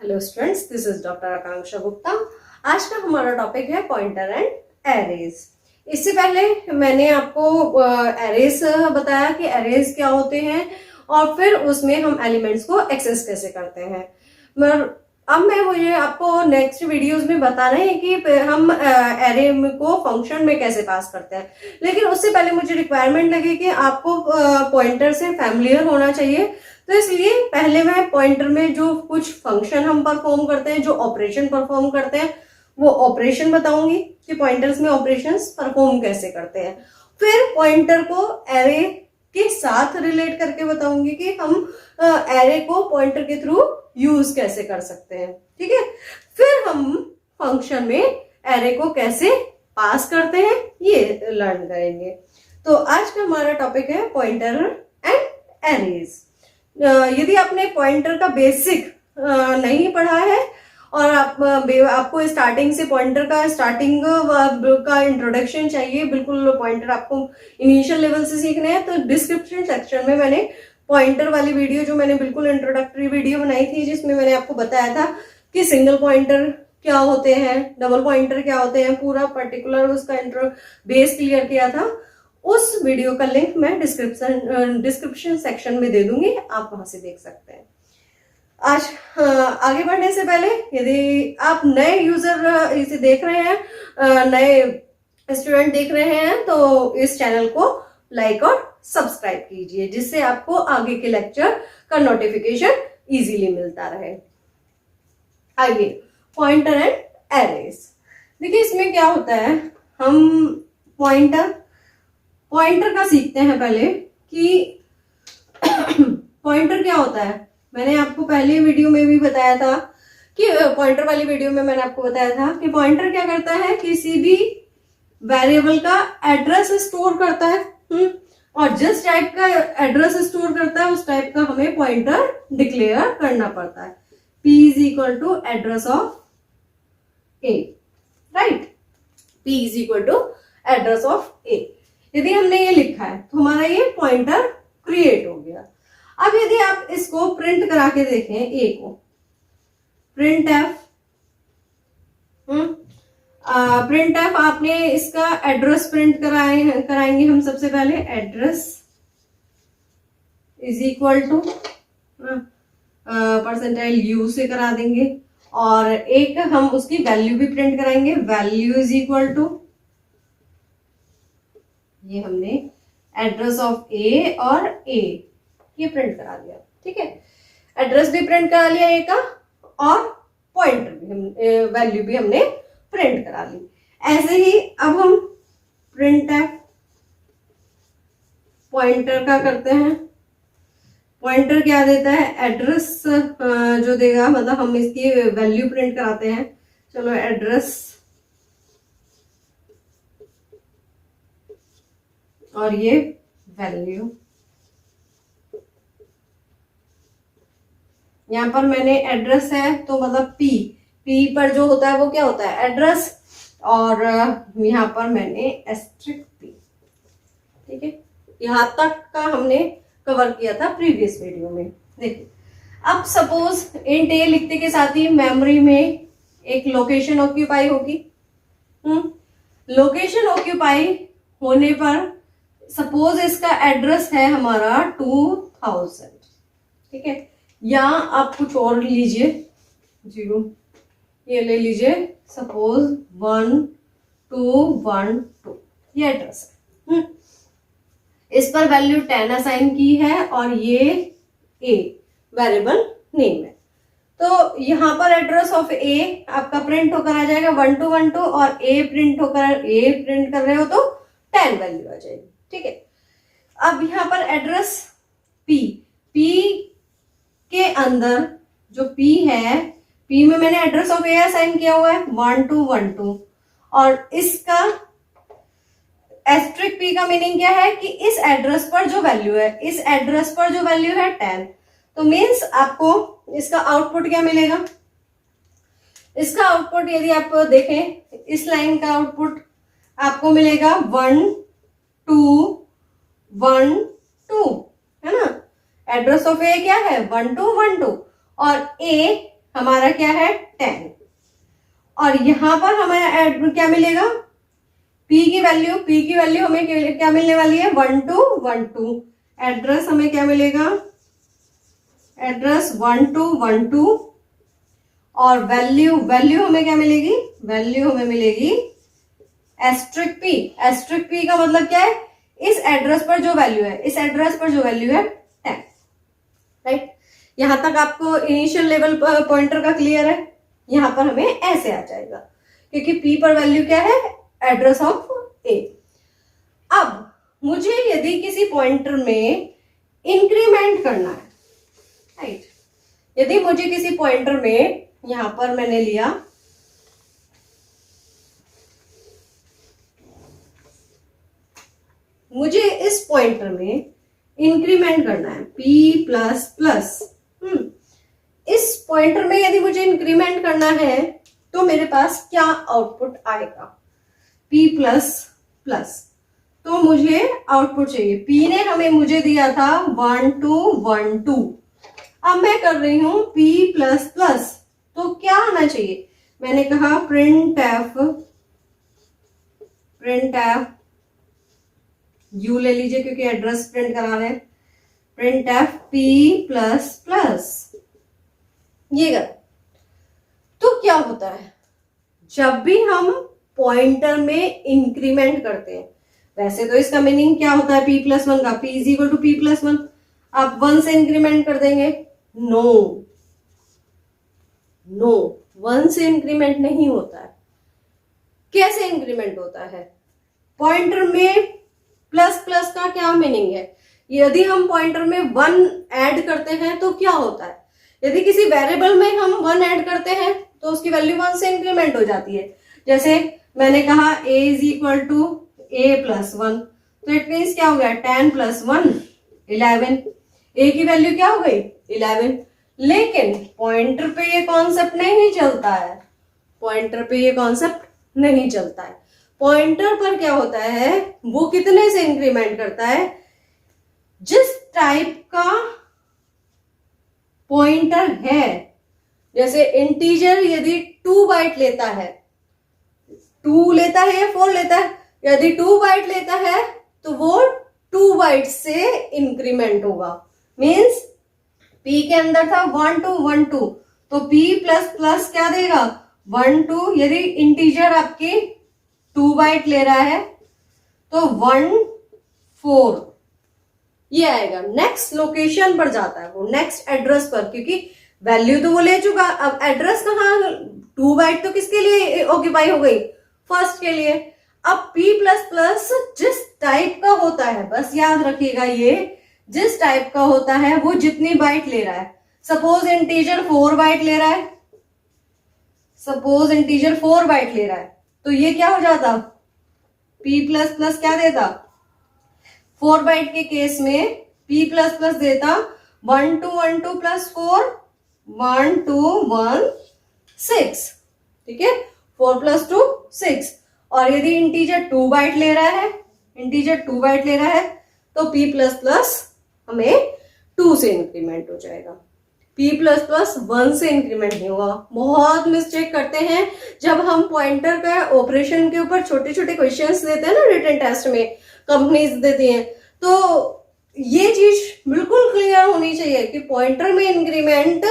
Hello students, this is doctor Akanksha Gupta. आज का हमारा टॉपिक है पॉइंटर एंड एरेज। इससे पहले मैंने आपको एरेज बताया कि एरेज क्या होते हैं और फिर उसमें हम एलिमेंट्स को एक्सेस कैसे करते हैं। मगर अब मुझे आपको नेक्स्ट वीडियोस में बताना है कि हम एरे को फंक्शन में कैसे पास करते हैं। लेकिन उससे पहले मुझे रिक्वायरमेंट लगी कि आपको पॉइंटर से फैमिलियर होना चाहिए, तो इसलिए पहले मैं पॉइंटर में जो कुछ फंक्शन हम परफॉर्म करते हैं, जो ऑपरेशन परफॉर्म करते हैं, वो ऑपरेशन बताऊंगी कि पॉइंटर्स में ऑपरेशंस परफॉर्म कैसे करते हैं। फिर पॉइंटर को एरे के साथ रिलेट करके बताऊंगी कि हम एरे को पॉइंटर के थ्रू यूज कैसे कर सकते हैं। ठीक है, फिर हम फंक्शन में एरे को कैसे पास करते हैं ये लर्न करेंगे। तो आज का हमारा टॉपिक है पॉइंटर एंड एरेज। यदि आपने पॉइंटर का बेसिक नहीं पढ़ा है और आपको स्टार्टिंग से पॉइंटर का स्टार्टिंग का इंट्रोडक्शन चाहिए, बिल्कुल पॉइंटर आपको इनिशियल लेवल से सीखने हैं, तो डिस्क्रिप्शन सेक्शन में मैंने पॉइंटर वाली वीडियो जो मैंने बिल्कुल इंट्रोडक्टरी वीडियो बनाई थी, जिसमें मैंने आपको बताया था कि सिंगल पॉइंटर क्या होते हैं, डबल पॉइंटर क्या होते हैं, पूरा पर्टिकुलर उसका बेस क्लियर किया था। उस वीडियो का लिंक मैं डिस्क्रिप्शन सेक्शन में दे दूंगी, आप वहां से देख सकते हैं। आज आगे बढ़ने से पहले यदि आप नए यूजर इसे देख रहे हैं, नए स्टूडेंट देख रहे हैं, तो इस चैनल को लाइक और सब्सक्राइब कीजिए, जिससे आपको आगे के लेक्चर का नोटिफिकेशन इजीली मिलता रहे। आइए, पॉइंटर एंड एरेज। देखिए इसमें क्या होता है, हम पॉइंटर का सीखते हैं पहले कि पॉइंटर क्या होता है। मैंने आपको पहले वीडियो में भी बताया था कि पॉइंटर वाली वीडियो में मैंने आपको बताया था कि पॉइंटर क्या करता है, किसी भी वेरिएबल का एड्रेस स्टोर करता है। और जिस टाइप का एड्रेस स्टोर करता है उस टाइप का हमें पॉइंटर डिक्लेयर करना पड़ता है। P is equal to address of A, right. P is equal to address of A। यदि हमने ये लिखा है तो हमारा ये पॉइंटर क्रिएट हो गया। अब यदि आप इसको प्रिंट करा के देखें, A को प्रिंट एफ, प्रिंट एफ आपने इसका एड्रेस प्रिंट कराएंगे हम सबसे पहले। Address is equal to percentile you से करा देंगे, और एक हम उसकी वैल्यू भी प्रिंट कराएंगे। वैल्यू इज इक्वल टू, ये हमने एड्रेस ऑफ ए और ए ये प्रिंट करा दिया। ठीक है, एड्रेस भी प्रिंट करा लिया ए का, और पॉइंटर भी वैल्यू भी हमने प्रिंट करा ली। ऐसे ही अब हम प्रिंट एफ पॉइंटर का करते हैं। पॉइंटर क्या देता है, एड्रेस जो देगा, मतलब हम इसकी वैल्यू प्रिंट कराते हैं। चलो, एड्रेस और ये वैल्यू। यहां पर मैंने एड्रेस है तो मतलब पी पर जो होता है वो क्या होता है, एड्रेस, और यहां पर मैंने एस्ट्रिक पी। ठीक है, यहां तक का हमने कवर किया था प्रीवियस वीडियो में। देखिए, अब सपोज इंट ए लिखते के साथ ही मेमोरी में एक लोकेशन ऑक्यूपाई होगी। लोकेशन ऑक्यूपाई होने पर सपोज इसका एड्रेस है हमारा 2000। ठीक है, या आप कुछ और लीजिए, 0 ये ले लीजिए, सपोज 1212 ये एड्रेस है। इस पर वैल्यू 10 असाइन की है, और ये ए वेरिएबल नेम है। तो यहां पर एड्रेस ऑफ ए आपका प्रिंट होकर आ जाएगा 1212, और ए प्रिंट कर रहे हो तो 10 वैल्यू आ जाएगी। ठीक है, अब यहां पर एड्रेस पी के अंदर जो P है, P में मैंने एड्रेस ऑफ ए असाइन किया हुआ है 1212, और इसका एस्ट्रिक P का मीनिंग क्या है कि इस एड्रेस पर जो वैल्यू है, 10, तो मीन्स आपको इसका आउटपुट क्या मिलेगा। इसका आउटपुट यदि आप देखें, इस लाइन का आउटपुट आपको मिलेगा 1212, है ना। एड्रेस ऑफ ए क्या है 1212, और ए हमारा क्या है 10, और यहां पर हमें क्या मिलेगा, p की वैल्यू हमें क्या मिलने वाली है 1212। एड्रेस हमें क्या मिलेगा, एड्रेस 1212, और वैल्यू हमें क्या मिलेगी, वैल्यू हमें मिलेगी एस्ट्रिक p का मतलब क्या है, इस एड्रेस पर जो वैल्यू है, इस एड्रेस पर जो वैल्यू है 10, राइट। यहां तक आपको इनिशियल लेवल पॉइंटर का क्लियर है। यहां पर हमें ऐसे आ जाएगा क्योंकि p पर वैल्यू क्या है, एड्रेस ऑफ a। अब मुझे यदि किसी पॉइंटर में इंक्रीमेंट करना है, राइट, यदि मुझे किसी पॉइंटर में, यहां पर मैंने लिया मुझे इस पॉइंटर में इंक्रीमेंट करना है p प्लस प्लस, इस पॉइंटर में यदि मुझे इंक्रीमेंट करना है तो मेरे पास क्या आउटपुट आएगा, p प्लस प्लस, तो मुझे आउटपुट चाहिए। p ने मुझे दिया था 1212, अब मैं कर रही हूं p प्लस प्लस, तो क्या आना चाहिए, मैंने कहा प्रिंट एफ यू ले लीजिए क्योंकि एड्रेस प्रिंट करा रहे हैं, print F p plus plus, ये कर। तो क्या होता है, जब भी हम पॉइंटर में इंक्रीमेंट करते हैं, वैसे तो इसका मीनिंग क्या होता है p प्लस वन का, p is equal to p plus one, आप 1 से इंक्रीमेंट कर देंगे, नो 1 से इंक्रीमेंट नहीं होता है। कैसे इंक्रीमेंट होता है, पॉइंटर में प्लस प्लस का क्या मीनिंग है, यदि हम पॉइंटर में 1 ऐड करते हैं तो क्या होता है, यदि किसी वेरिएबल में हम 1 ऐड करते हैं तो उसकी वैल्यू 1 से इंक्रीमेंट हो जाती है। जैसे मैंने कहा a is equal to a plus 1, तो इट मीन्स क्या हो गया 10 प्लस 1 11, a की वैल्यू क्या हो गई 11। लेकिन पॉइंटर पे ये कॉन्सेप्ट नहीं चलता है, पॉइंटर पे ये कॉन्सेप्ट नहीं चलता है। पॉइंटर पर क्या होता है, वो कितने से इंक्रीमेंट करता है, जिस टाइप का पॉइंटर है, जैसे इंटीजर यदि 2 बाइट लेता है, 2 लेता है या 4 लेता है, यदि 2 बाइट लेता है तो वो 2 बाइट से इंक्रीमेंट होगा। मीन्स p के अंदर था 1 2 1 2, तो p प्लस प्लस क्या देगा 1 2, यदि इंटीजर आपकी 2 बाइट ले रहा है तो 1 4 ये आएगा। नेक्स्ट लोकेशन पर जाता है वो, नेक्स्ट एड्रेस पर, क्योंकि वैल्यू तो वो ले चुका, अब एड्रेस कहाँ, 2 बाइट तो किसके लिए ऑक्यूपाई हो गई, फर्स्ट के लिए। अब p प्लस प्लस जिस टाइप का होता है, बस याद रखिएगा ये जिस टाइप का होता है वो जितनी बाइट ले रहा है। सपोज इंटीजर 4 बाइट ले रहा है, सपोज इंटीजर 4 बाइट ले रहा है, तो ये क्या हो जाता, p प्लस प्लस क्या देता, 4 बाइट के केस में p प्लस प्लस देता 1 2 1 2 प्लस 4 1 2 1 6, ठीक है, 4 प्लस 2 6। और यदि इंटीजर 2 बाइट ले रहा है, इंटीजर 2 बाइट ले रहा है तो p प्लस प्लस हमें 2 से इंक्रीमेंट हो जाएगा, p प्लस प्लस 1 से इंक्रीमेंट नहीं होगा। बहुत मिस्टेक करते हैं जब हम पॉइंटर पे ऑपरेशन के ऊपर छोटे छोटे क्वेश्चंस देते हैं ना, रिटन टेस्ट में कंपनीज देती हैं, तो ये चीज बिल्कुल क्लियर होनी चाहिए कि पॉइंटर में इंक्रीमेंट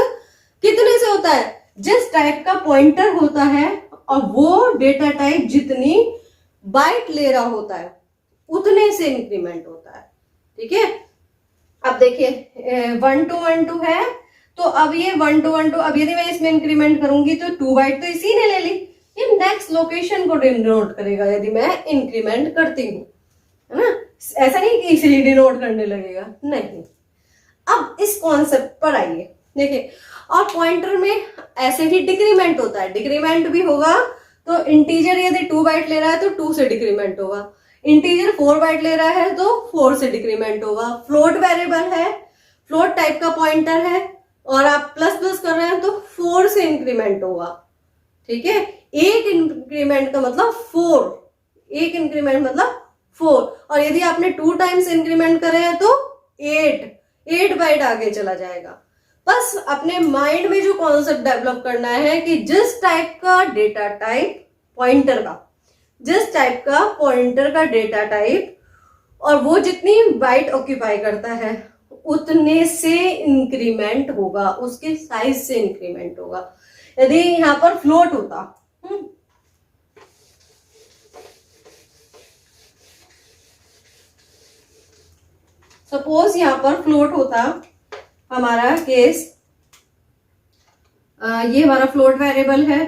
कितने से होता है, जिस टाइप का पॉइंटर होता है और वो डेटा टाइप जितनी बाइट ले रहा होता है उतने से इंक्रीमेंट होता है, ठीक है। अब देखिए 1 2 1 2 है, तो अब ये 1 2 1 2, अब यदि मैं इसमें इंक्रीमेंट करूंगी तो 2 बाइट तो इसी ने ले ली, ये नेक्स्ट लोकेशन को डिनोट करेगा यदि मैं इंक्रीमेंट करती हूँ, है ना, ऐसा नहीं कि इसे डिनोट करने लगेगा, नहीं। अब इस कॉन्सेप्ट पर आइए, देखिए, और पॉइंटर में ऐसे ही डिक्रीमेंट होता है, डिक्रीमेंट भी होगा तो इंटीजर यदि 2 बाइट ले रहा है तो 2 से डिक्रीमेंट होगा, इंटीजर 4 बाइट ले रहा है तो 4 से डिक्रीमेंट होगा। फ्लोट वेरिएबल है, फ्लोट टाइप का पॉइंटर है और आप प्लस प्लस कर रहे हैं तो 4 से इंक्रीमेंट होगा, ठीक है। एक इंक्रीमेंट का मतलब 4, एक इंक्रीमेंट मतलब 4, और यदि आपने 2 टाइम्स इंक्रीमेंट करे हैं तो 8 बाइट आगे चला जाएगा। बस अपने माइंड में जो कॉन्सेप्ट डेवलप करना है कि जिस टाइप का डेटा टाइप पॉइंटर का, जिस टाइप का पॉइंटर का डेटा टाइप और वो जितनी बाइट ऑक्यूपाई करता है उतने से इंक्रीमेंट होगा, उसके साइज से इंक्रीमेंट होगा। यदि यहाँ पर फ्लोट होता, सपोज यहाँ पर फ्लोट होता हमारा केस, ये हमारा फ्लोट वेरिएबल है,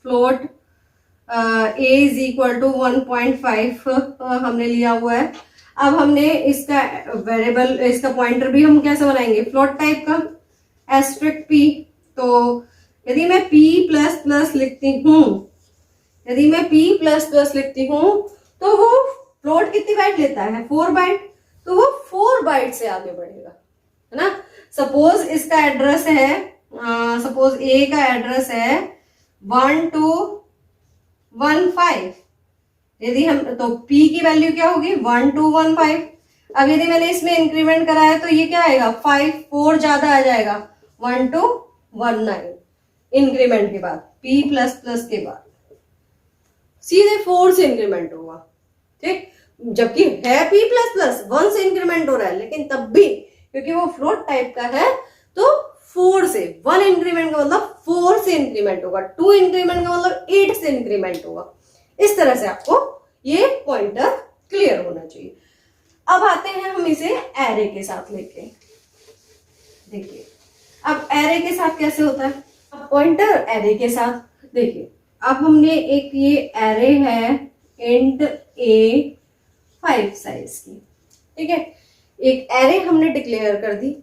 float a is equal to 1.5 हमने लिया हुआ है। अब हमने इसका वेरिएबल, इसका पॉइंटर भी हम कैसे बनाएंगे, फ्लोट टाइप का, एस्ट्रिक p। तो यदि मैं p प्लस प्लस लिखती हूँ, यदि मैं p प्लस प्लस लिखती हूँ तो वो फ्लोट कितनी बाइट लेता है, 4 बाइट, तो वो 4 बाइट से आगे बढ़ेगा, है ना। सपोज इसका एड्रेस है, सपोज a का एड्रेस है 1215, यदि हम तो p की वैल्यू क्या होगी 1215। अब यदि मैंने इसमें इंक्रीमेंट कराया तो ये क्या आएगा 5, 4 ज्यादा आ जाएगा 1219 इंक्रीमेंट के बाद, p प्लस प्लस के बाद सीधे 4 से इंक्रीमेंट होगा, ठीक। जबकि है p प्लस प्लस 1 से इंक्रीमेंट हो रहा है, लेकिन तब भी क्योंकि वो फ्लोट टाइप का है तो 4 से, 1 इंक्रीमेंट का मतलब 4 से इंक्रीमेंट होगा, 2 इंक्रीमेंट का मतलब 8 से इंक्रीमेंट होगा। इस तरह से आपको ये पॉइंटर क्लियर होना चाहिए। अब आते हैं हम इसे एरे के साथ लेके, देखिए अब एरे के साथ कैसे होता है। अब पॉइंटर एरे के साथ देखिए, अब हमने एक ये एरे है इंट a 5 साइज की, ठीक है, एक एरे हमने डिक्लेयर कर दी।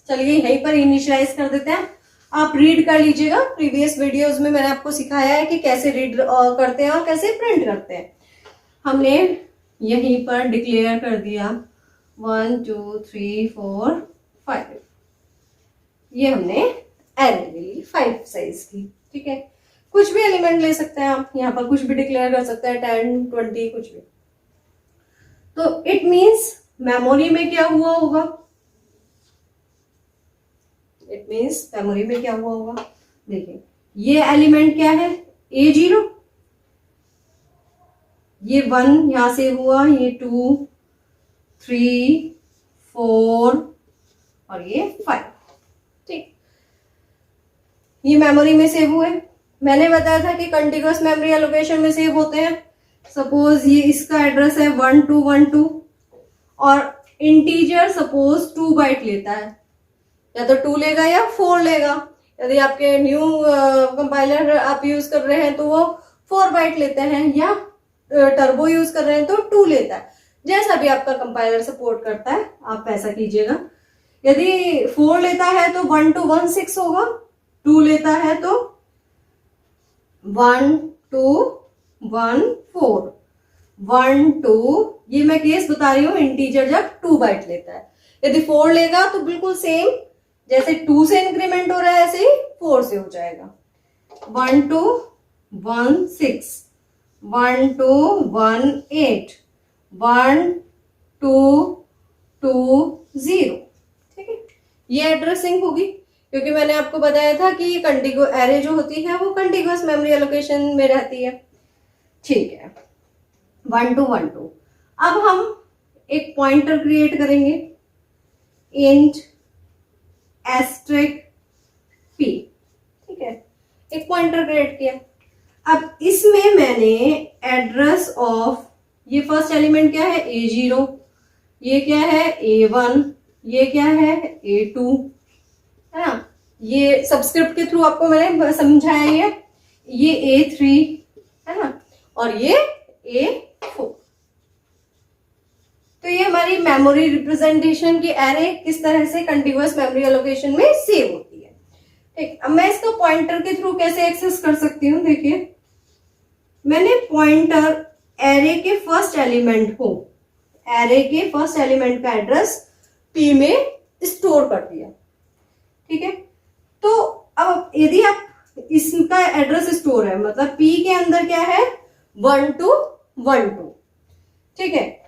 चलिए यहीं पर इनिशियलाइज कर देते हैं, आप रीड कर लीजिएगा, प्रीवियस वीडियोस में मैंने आपको सिखाया है कि कैसे रीड करते हैं और कैसे प्रिंट करते हैं। हमने यहीं पर डिक्लेयर कर दिया 1 2 3 4 5, ये हमने एरे ले ली 5 साइज की, ठीक है। कुछ भी एलिमेंट ले सकते हैं आप, यहाँ पर कुछ भी डिक्लेयर कर सकते हैं, 10 20 कुछ भी। तो इट मीन्स मेमोरी में क्या हुआ होगा, इट मीन्स मेमोरी में क्या हुआ होगा, देखिए ये एलिमेंट क्या है A0, ये 1 यहां से हुआ, ये 2 3 4 और ये 5, ठीक, ये मेमोरी में सेव हुए। मैंने बताया था कि कंटिन्यूअस मेमोरी एलोकेशन में सेव होते हैं। सपोज ये इसका एड्रेस है 1212 और इंटीजर सपोज 2 बाइट लेता है, या तो 2 लेगा या 4 लेगा। यदि आपके न्यू कंपाइलर आप यूज कर रहे हैं तो वो 4 बाइट लेते हैं, या टर्बो यूज कर रहे हैं तो 2 लेता है। जैसा भी आपका कंपाइलर सपोर्ट करता है आप वैसा कीजिएगा। यदि 4 लेता है तो 1216 होगा, 2 लेता है तो 1214 1 2, ये मैं केस बता रही हूँ इंटीजर जब 2 बाइट लेता है। यदि 4 लेगा तो बिल्कुल सेम, जैसे 2 से इंक्रीमेंट हो रहा है ऐसे ही 4 से हो जाएगा, 1 2 1 6 1 2 1 8 1 2 2 0, ठीक है। ये एड्रेसिंग होगी, क्योंकि मैंने आपको बताया था कि कंटिगुअस एरे जो होती है वो कंटिगुअस मेमोरी एलोकेशन में रहती है, ठीक है। 1 2 1 2। अब हम एक पॉइंटर क्रिएट करेंगे इंट एस्ट्रिक p, ठीक है, एक पॉइंटर क्रिएट किया। अब इसमें मैंने एड्रेस ऑफ, ये फर्स्ट एलिमेंट क्या है A0, ये क्या है A1, ये क्या है A2, है ना। ये सबस्क्रिप्ट के थ्रू आपको मैंने समझाया, ये A3 है ना, और ये A4। तो ये हमारी मेमोरी रिप्रेजेंटेशन की एरे किस तरह से कंटिन्यूअस मेमोरी एलोकेशन में सेव होती है, ठीक। अब मैं इसको पॉइंटर के थ्रू कैसे एक्सेस कर सकती हूँ, देखिए मैंने पॉइंटर एरे के फर्स्ट एलिमेंट को, एरे के फर्स्ट एलिमेंट का एड्रेस p में स्टोर कर दिया, ठीक है। तो अब यदि आप इसका एड्रेस स्टोर है, मतलब p के अंदर क्या है 1 2 1 2, ठीक है।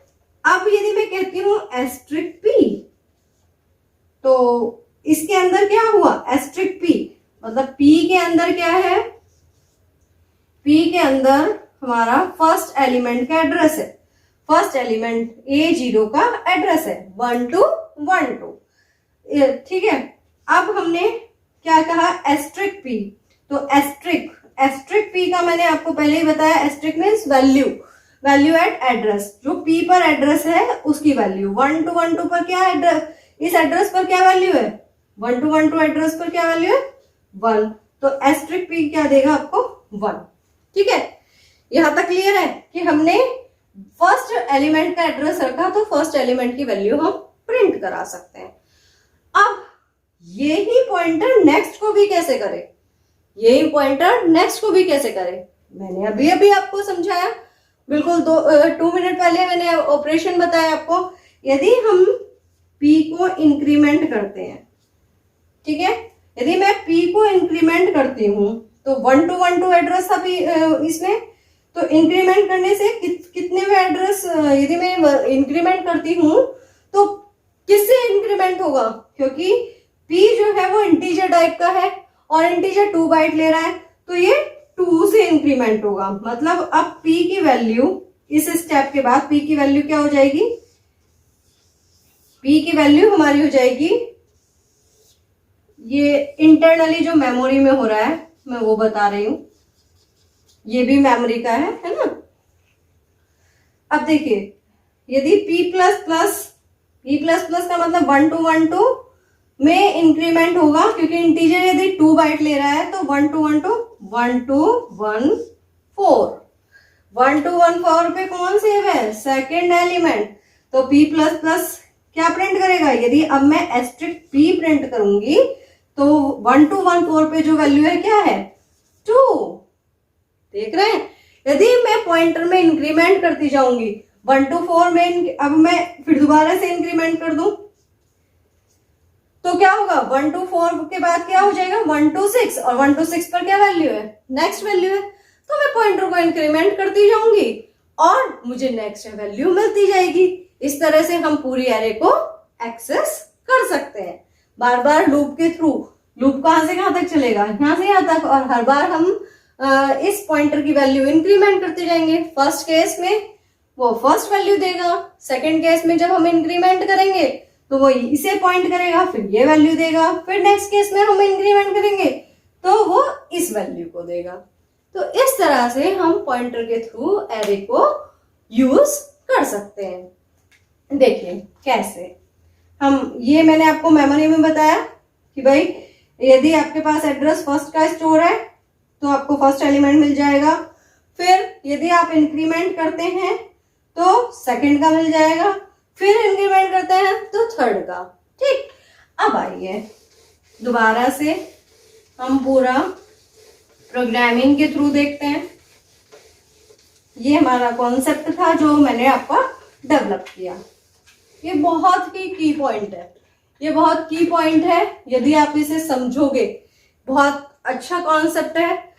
अब यदि मैं कहती हूं एस्ट्रिक p, तो इसके अंदर क्या हुआ, एस्ट्रिक पी, मतलब पी के अंदर क्या है, पी के अंदर हमारा फर्स्ट एलिमेंट का एड्रेस है, फर्स्ट एलिमेंट A0 का एड्रेस है 1212, ठीक है। अब हमने क्या कहा, एस्ट्रिक पी, तो एस्ट्रिक पी का मैंने आपको पहले ही बताया, asterisk means value, value at address, जो पी पर एड्रेस है उसकी वैल्यू। 1212 पर क्या एड्रेस, इस एड्रेस पर क्या वैल्यू है, 1212 एड्रेस पर क्या वैल्यू है 1, तो एस्ट्रिक पी क्या देगा आपको 1, ठीक है। यहां तक क्लियर है कि हमने फर्स्ट एलिमेंट का एड्रेस रखा तो फर्स्ट एलिमेंट की वैल्यू हम प्रिंट करा सकते हैं। अब यही पॉइंटर नेक्स्ट को भी कैसे करें, यही पॉइंटर नेक्स्ट को भी कैसे करें, मैंने अभी अभी आपको समझाया, बिल्कुल 2 मिनट पहले मैंने ऑपरेशन बताया आपको। यदि हम p को इंक्रीमेंट करते हैं, ठीक है, यदि मैं p को इंक्रीमेंट करती हूं तो 1212 एड्रेस था इसमें, तो इंक्रीमेंट करने से कितने में एड्रेस, यदि मैं इंक्रीमेंट करती हूं तो किससे इंक्रीमेंट होगा, क्योंकि p जो है वो इंटीजर टाइप का है और इंटीजर 2 बाइट ले रहा है, तो ये 2 से इंक्रीमेंट होगा। मतलब अब p की वैल्यू, इस स्टेप के बाद p की वैल्यू क्या हो जाएगी, p की वैल्यू हमारी हो जाएगी, ये इंटरनली जो मेमोरी में हो रहा है मैं वो बता रही हूं, ये भी मेमोरी का है ना। अब देखिए, यदि p प्लस प्लस का मतलब 1212 में इंक्रीमेंट होगा, क्योंकि इंटीजर यदि 2 बाइट ले रहा है तो 1214 पे कौन सेव है, सेकेंड एलिमेंट, तो p प्लस प्लस क्या प्रिंट करेगा, यदि अब मैं एस्ट्रिक p प्रिंट करूंगी तो 1214 पे जो वैल्यू है क्या है 2, देख रहे हैं। यदि मैं पॉइंटर में इंक्रीमेंट करती जाऊंगी 124 में, अब मैं फिर दोबारा से इंक्रीमेंट कर दूं तो क्या होगा, 124 के बाद क्या हो जाएगा 126, और 126 पर क्या वैल्यू है, नेक्स्ट वैल्यू है, तो मैं पॉइंटर को इंक्रीमेंट करती जाऊंगी और मुझे नेक्स्ट वैल्यू मिलती जाएगी। इस तरह से हम पूरी एरे को एक्सेस कर सकते हैं बार बार लूप के थ्रू। लूप कहां से कहां तक चलेगा, यहां से यहां तक, और हर बार हम इस पॉइंटर की वैल्यू इंक्रीमेंट करते जाएंगे। फर्स्ट केस में वो फर्स्ट वैल्यू देगा, सेकंड केस में जब हम इंक्रीमेंट करेंगे तो वो इसे पॉइंट करेगा, फिर ये वैल्यू देगा, फिर नेक्स्ट केस में हम इंक्रीमेंट करेंगे तो वो इस वैल्यू को देगा। तो इस तरह से हम पॉइंटर के थ्रू एरे को यूज कर सकते हैं। देखिए कैसे हम, ये मैंने आपको मेमोरी में बताया कि भाई यदि आपके पास एड्रेस फर्स्ट का स्टोर है तो आपको फर्स्ट एलिमेंट मिल जाएगा, फिर यदि आप इंक्रीमेंट करते हैं तो सेकंड का मिल जाएगा, फिर इंक्रीमेंट करते हैं तो थर्ड का, ठीक। अब आइए दोबारा से हम पूरा प्रोग्रामिंग के थ्रू देखते हैं। ये हमारा कॉन्सेप्ट था जो मैंने आपका डेवलप किया। ये बहुत ही की पॉइंट है, ये बहुत की पॉइंट है, यदि आप इसे समझोगे बहुत अच्छा कॉन्सेप्ट है।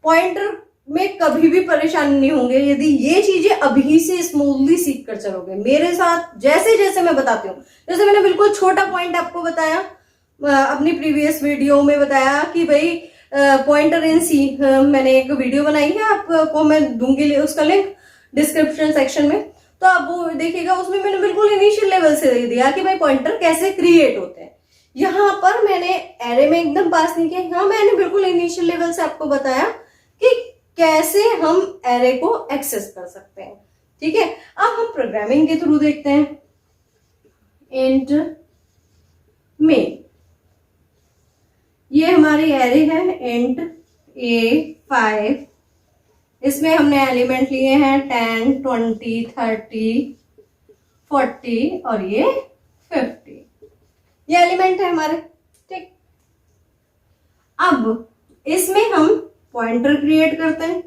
पॉइंटर में कभी भी परेशानी नहीं होंगे यदि ये चीजें अभी से स्मूथली सीख कर चलोगे मेरे साथ, जैसे जैसे मैं बताती हूँ। जैसे मैंने बिल्कुल छोटा पॉइंट आपको बताया, अपनी प्रीवियस वीडियो में बताया कि भाई पॉइंटर इन सी, मैंने एक वीडियो बनाई है, आपको मैं दूंगी उसका लिंक डिस्क्रिप्शन सेक्शन में, तो आप वो देखिएगा। उसमें मैंने बिल्कुल इनिशियल लेवल से दे दिया कि भाई पॉइंटर कैसे क्रिएट होते हैं। यहाँ पर मैंने एरे में एकदम पास नहीं किया, यहाँ मैंने बिल्कुल इनिशियल लेवल से आपको बताया कि कैसे हम एरे को एक्सेस कर सकते हैं, ठीक है। अब हम प्रोग्रामिंग के थ्रू देखते हैं। इंट मेन, ये हमारी एरे है इंट A5, इसमें हमने एलिमेंट लिए हैं 10, 20, 30, 40 और ये 50, ये एलिमेंट है हमारे, ठीक। अब इसमें हम पॉइंटर क्रिएट करते हैं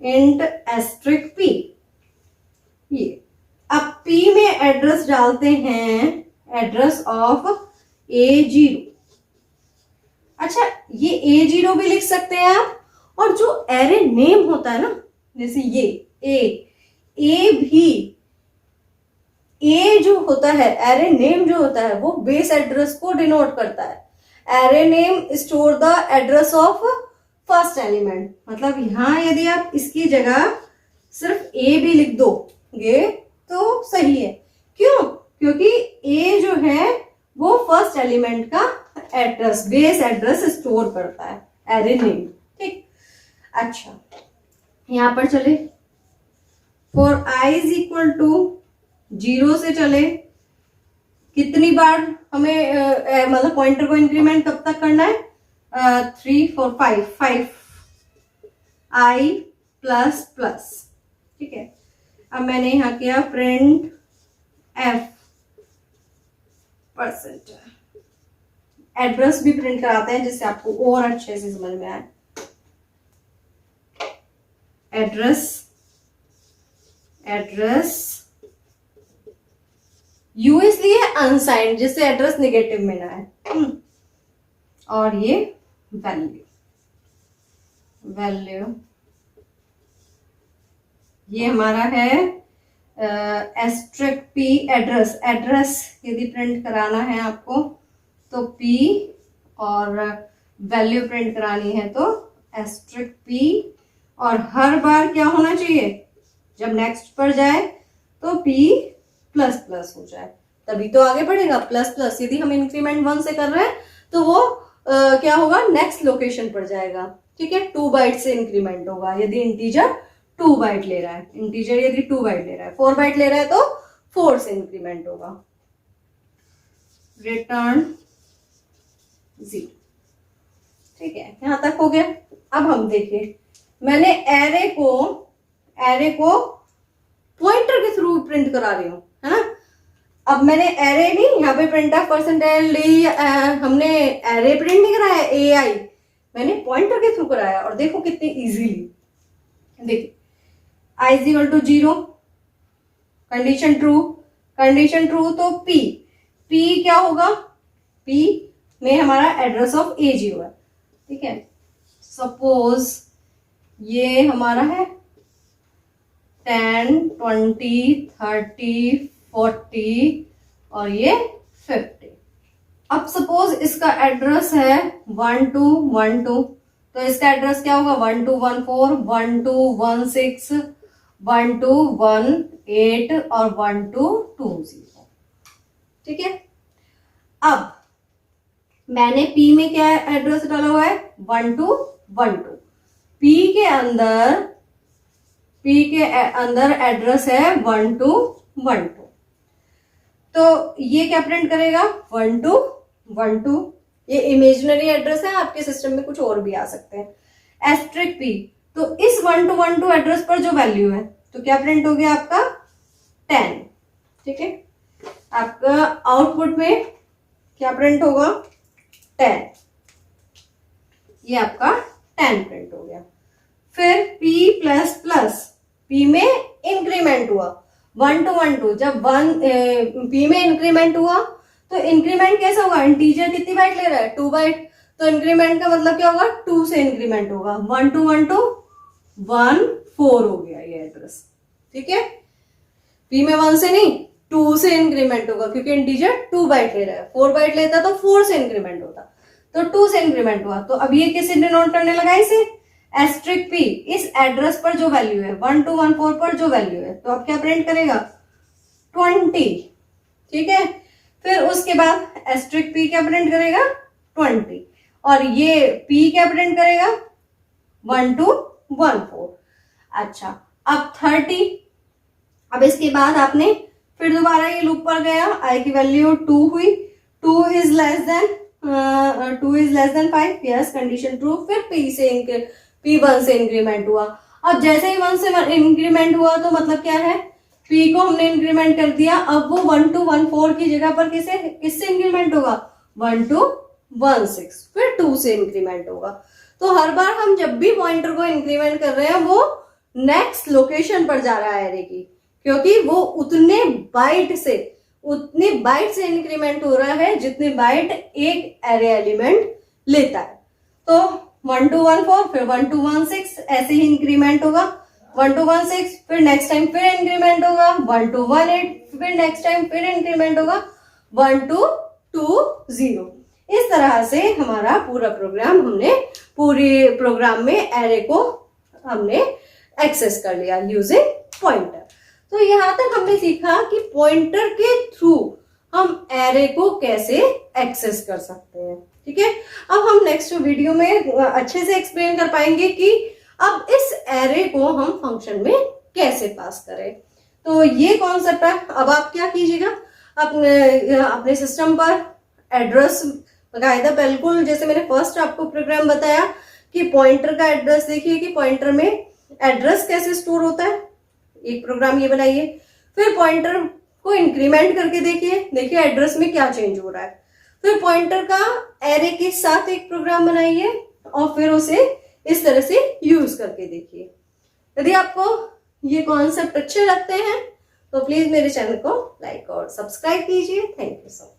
इंट एस्ट्रिक p, ये अब p में एड्रेस डालते हैं, एड्रेस ऑफ A0। अच्छा, ये A0 भी लिख सकते हैं आप, और जो एरे नेम होता है ना, जैसे ये A भी ए जो होता है, एरे नेम जो होता है, वो बेस एड्रेस को डिनोट करता है। Array name store the address of first element. मतलब यहां यदि आप इसकी जगह सिर्फ ए भी लिख दोगे तो सही है। क्यों? क्योंकि ए जो है वो फर्स्ट एलिमेंट का एड्रेस, बेस एड्रेस स्टोर करता है, एरे नेम। ठीक, अच्छा यहां पर चले, for I is equal to 0 से चले, कितनी बार हमें मतलब पॉइंटर को इंक्रीमेंट कब तक करना है? 3 4 5 आई प्लस प्लस। ठीक है, अब मैंने यहां किया प्रिंट एफ परसेंट। एड्रेस भी प्रिंट कराते हैं जिससे आपको और अच्छे से समझ में आए। एड्रेस यू इसलिए अनसाइंड जिससे एड्रेस नेगेटिव में ना है। और ये वैल्यू ये हमारा है एस्ट्रिक पी एड्रेस यदि प्रिंट कराना है आपको तो पी, और वैल्यू प्रिंट करानी है तो एस्ट्रिक पी। और हर बार क्या होना चाहिए? जब नेक्स्ट पर जाए तो पी प्लस प्लस हो जाए, तभी तो आगे बढ़ेगा। प्लस प्लस यदि हम इंक्रीमेंट 1 से कर रहे हैं तो वो क्या होगा? नेक्स्ट लोकेशन पर जाएगा। ठीक है, 2 बाइट से इंक्रीमेंट होगा यदि इंटीजर 2 बाइट ले रहा है। इंटीजर यदि 2 बाइट ले रहा है, 4 बाइट ले रहा है तो 4 से इंक्रीमेंट होगा। रिटर्न 0। ठीक है, यहां तक हो गया। अब हम देखिए, मैंने एरे को पॉइंटर के थ्रू प्रिंट करा रही हूं, है ना। अब मैंने एरे नहीं, यहाँ पे प्रिंट ऑफ परसेंटाइल डी हमने एरे प्रिंट नहीं कराया, ए आई मैंने पॉइंटर के थ्रू कराया। और देखो कितनी इजीली, देखिए I is equal to 0, condition true तो पी क्या होगा? पी में हमारा एड्रेस ऑफ ए 0 है। ठीक है, सपोज ये हमारा है 10 20 30 40 और ये 50। अब सपोज इसका एड्रेस है 1212, तो इसका एड्रेस क्या होगा? 1214 1216 1218 और 1220। ठीक है, अब मैंने पी में क्या एड्रेस डाला हुआ है? 1212। पी के अंदर एड्रेस है 1212, तो ये क्या प्रिंट करेगा? 1212। ये इमेजिनरी एड्रेस है, आपके सिस्टम में कुछ और भी आ सकते हैं। एस्ट्रिक पी, तो इस 1212 एड्रेस पर जो वैल्यू है तो क्या प्रिंट हो गया आपका? 10। ठीक है, आपका आउटपुट में क्या प्रिंट होगा? 10। ये आपका 10 प्रिंट हो गया। फिर P प्लस प्लस, P में इंक्रीमेंट हुआ 1212। जब P में इंक्रीमेंट हुआ तो इंक्रीमेंट कैसा होगा? इंटीजर कितनी बाइट ले रहा है? 2 बाइट। तो इंक्रीमेंट का मतलब क्या होगा? 2 से इंक्रीमेंट होगा। 1212 14 हो गया ये एड्रेस। ठीक है, P में 1 से नहीं 2 से इंक्रीमेंट होगा, क्योंकि इंटीजर 2 बाइट ले रहा है। 4 बाइट लेता तो 4 से इंक्रीमेंट होता, तो 2 से इंक्रीमेंट हुआ। तो अब ये किसे डिनोट करने लगा? इसे एस्ट्रिक पी, इस एड्रेस पर जो वैल्यू है 1214 पर जो वैल्यू है, तो अब क्या प्रिंट करेगा? 20। ठीक है, फिर उसके बाद एस्ट्रिक पी क्या प्रिंट करेगा? 20। और ये पी क्या प्रिंट करेगा? 1214। अच्छा, अब 30। अब इसके बाद आपने फिर दोबारा ये लूप पर गया, आई की वैल्यू 2 हुई, 2 is less than 5, yes condition true. फिर P 1 से इंक्रीमेंट हुआ। अब जैसे ही 1 से इंक्रीमेंट हुआ तो मतलब क्या है? P को हमने इंक्रीमेंट कर दिया। अब वो 1214 की जगह पर किससे इंक्रीमेंट होगा? 1216। फिर 2 से इंक्रीमेंट होगा। तो हर बार हम जब भी पॉइंटर को इंक्रीमेंट कर रहे हैं वो नेक्स्ट लोकेशन पर जा रहा है एरे की, क्योंकि वो उतने बाइट से इंक्रीमेंट हो रहा है जितने बाइट एक एरे एलिमेंट लेता है। तो 1214 फिर 1216 ऐसे ही इंक्रीमेंट होगा। 1 to 1 6, फिर नेक्स्ट टाइम फिर इंक्रीमेंट होगा 1 to 1 8, फिर नेक्स्ट टाइम फिर इंक्रीमेंट होगा 1 to 2 0। इस तरह से हमारा पूरा प्रोग्राम पूरे प्रोग्राम में एरे को हमने एक्सेस कर लिया यूजिंग पॉइंटर। तो यहाँ तक हमने सीखा कि पॉइंटर के थ्रू हम एरे को कैसे एक्सेस कर सकते हैं। ठीक है, अब हम नेक्स्ट वीडियो में अच्छे से एक्सप्लेन कर पाएंगे कि अब इस एरे को हम फंक्शन में कैसे पास करें। तो ये कॉन्सेप्ट है। अब आप क्या कीजिएगा, अपने सिस्टम पर एड्रेस बकायदा, बिल्कुल जैसे मैंने फर्स्ट आपको प्रोग्राम बताया कि पॉइंटर का एड्रेस देखिए कि पॉइंटर में एड्रेस कैसे स्टोर होता है, एक प्रोग्राम ये बनाइए। फिर पॉइंटर को इंक्रीमेंट करके देखिए एड्रेस में क्या चेंज हो रहा है। फिर पॉइंटर का एरे के साथ एक प्रोग्राम बनाइए और फिर उसे इस तरह से यूज करके देखिए। यदि आपको ये कॉन्सेप्ट अच्छे लगते हैं तो प्लीज मेरे चैनल को लाइक और सब्सक्राइब कीजिए। Thank you so much.